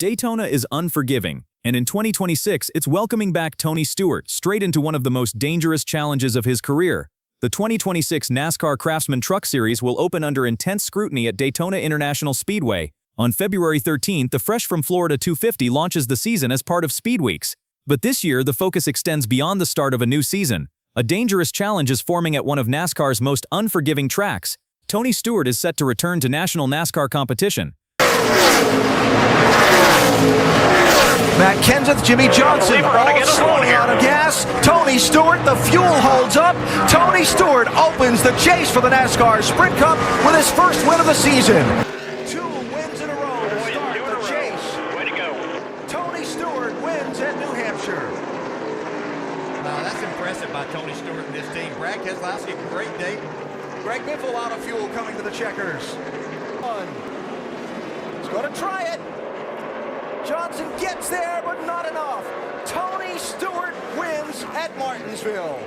Daytona is unforgiving, and in 2026, it's welcoming back Tony Stewart straight into one of the most dangerous challenges of his career. The 2026 NASCAR Craftsman Truck Series will open under intense scrutiny at Daytona International Speedway. On February 13th, the Fresh from Florida 250 launches the season as part of Speedweeks. But this year, the focus extends beyond the start of a new season. A dangerous challenge is forming at one of NASCAR's most unforgiving tracks. Tony Stewart is set to return to national NASCAR competition. Matt Kenseth, Jimmy Johnson, all slowing out of gas. Tony Stewart, the fuel holds up. Tony Stewart opens the chase for the NASCAR Sprint Cup with his first win of the season. 2 wins in a row to start the chase. Way to go. Tony Stewart wins at New Hampshire. Wow, that's impressive by Tony Stewart and this team. Brad Keselowski, great day. Greg Biffle out of fuel coming to the checkers. He's going to try it. Johnson gets there, but not enough. Tony Stewart wins at Martinsville.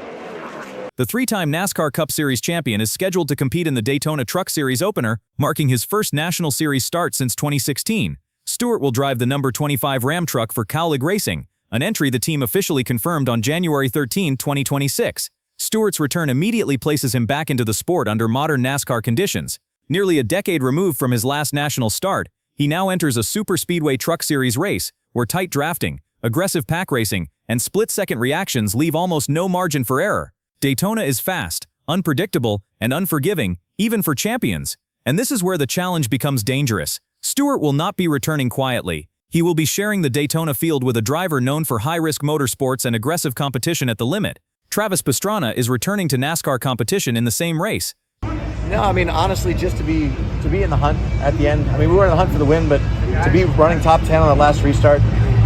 The 3-time NASCAR Cup Series champion is scheduled to compete in the Daytona Truck Series opener, marking his first National Series start since 2016. Stewart will drive the number 25 Ram truck for Cowlig Racing, an entry the team officially confirmed on January 13, 2026. Stewart's return immediately places him back into the sport under modern NASCAR conditions. Nearly a decade removed from his last national start, he now enters a Superspeedway Truck Series race, where tight drafting, aggressive pack racing, and split-second reactions leave almost no margin for error. Daytona is fast, unpredictable, and unforgiving, even for champions. And this is where the challenge becomes dangerous. Stewart will not be returning quietly. He will be sharing the Daytona field with a driver known for high-risk motorsports and aggressive competition at the limit. Travis Pastrana is returning to NASCAR competition in the same race. No, I mean, honestly, just to be in the hunt at the end. I mean, we were in the hunt for the win, but to be running top 10 on the last restart,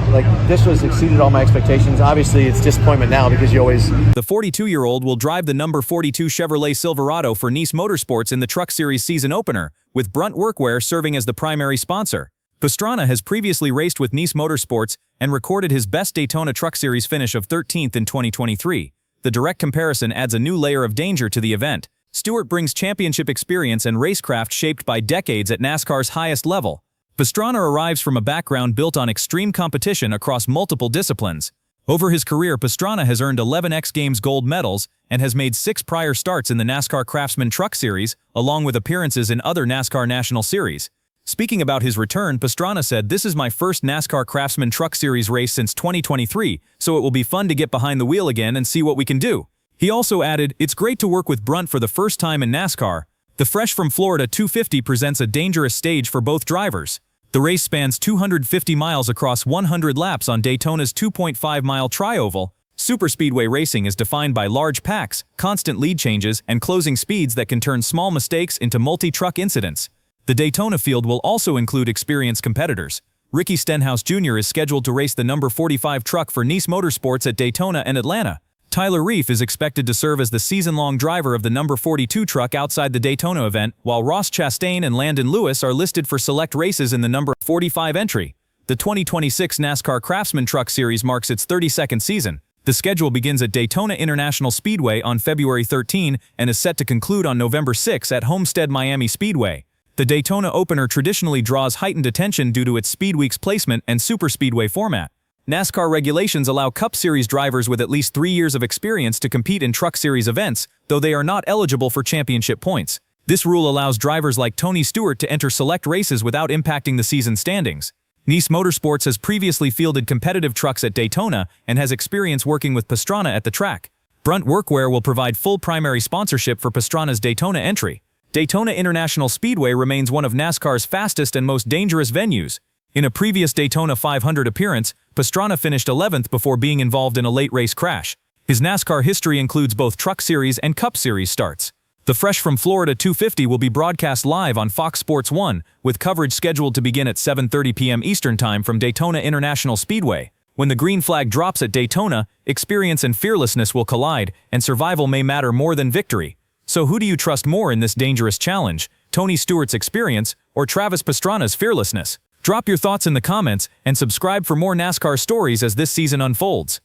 like, this was exceeded all my expectations. Obviously, it's disappointment now because you always... The 42-year-old will drive the number 42 Chevrolet Silverado for Nice Motorsports in the Truck Series season opener, with Brunt Workwear serving as the primary sponsor. Pastrana has previously raced with Nice Motorsports and recorded his best Daytona Truck Series finish of 13th in 2023. The direct comparison adds a new layer of danger to the event. Stewart brings championship experience and racecraft shaped by decades at NASCAR's highest level. Pastrana arrives from a background built on extreme competition across multiple disciplines. Over his career, Pastrana has earned 11 X Games gold medals and has made 6 prior starts in the NASCAR Craftsman Truck Series, along with appearances in other NASCAR National Series. Speaking about his return, Pastrana said, "This is my first NASCAR Craftsman Truck Series race since 2023, so it will be fun to get behind the wheel again and see what we can do." He also added, "It's great to work with Brunt for the first time in NASCAR. The Fresh from Florida 250 presents a dangerous stage for both drivers." The race spans 250 miles across 100 laps on Daytona's 2.5-mile tri-oval. Superspeedway racing is defined by large packs, constant lead changes, and closing speeds that can turn small mistakes into multi-truck incidents. The Daytona field will also include experienced competitors. Ricky Stenhouse Jr. is scheduled to race the number 45 truck for Nice Motorsports at Daytona and Atlanta. Tyler Reif is expected to serve as the season-long driver of the number 42 truck outside the Daytona event, while Ross Chastain and Landon Lewis are listed for select races in the number 45 entry. The 2026 NASCAR Craftsman Truck Series marks its 32nd season. The schedule begins at Daytona International Speedway on February 13 and is set to conclude on November 6 at Homestead Miami Speedway. The Daytona opener traditionally draws heightened attention due to its Speedweeks placement and Superspeedway format. NASCAR regulations allow Cup Series drivers with at least 3 years of experience to compete in Truck Series events, though they are not eligible for championship points. This rule allows drivers like Tony Stewart to enter select races without impacting the season standings. Nice Motorsports has previously fielded competitive trucks at Daytona and has experience working with Pastrana at the track. Brunt Workwear will provide full primary sponsorship for Pastrana's Daytona entry. Daytona International Speedway remains one of NASCAR's fastest and most dangerous venues. In a previous Daytona 500 appearance, Pastrana finished 11th before being involved in a late race crash. His NASCAR history includes both Truck Series and Cup Series starts. The Fresh from Florida 250 will be broadcast live on Fox Sports 1, with coverage scheduled to begin at 7:30 p.m. Eastern Time from Daytona International Speedway. When the green flag drops at Daytona, experience and fearlessness will collide, and survival may matter more than victory. So who do you trust more in this dangerous challenge, Tony Stewart's experience or Travis Pastrana's fearlessness? Drop your thoughts in the comments and subscribe for more NASCAR stories as this season unfolds.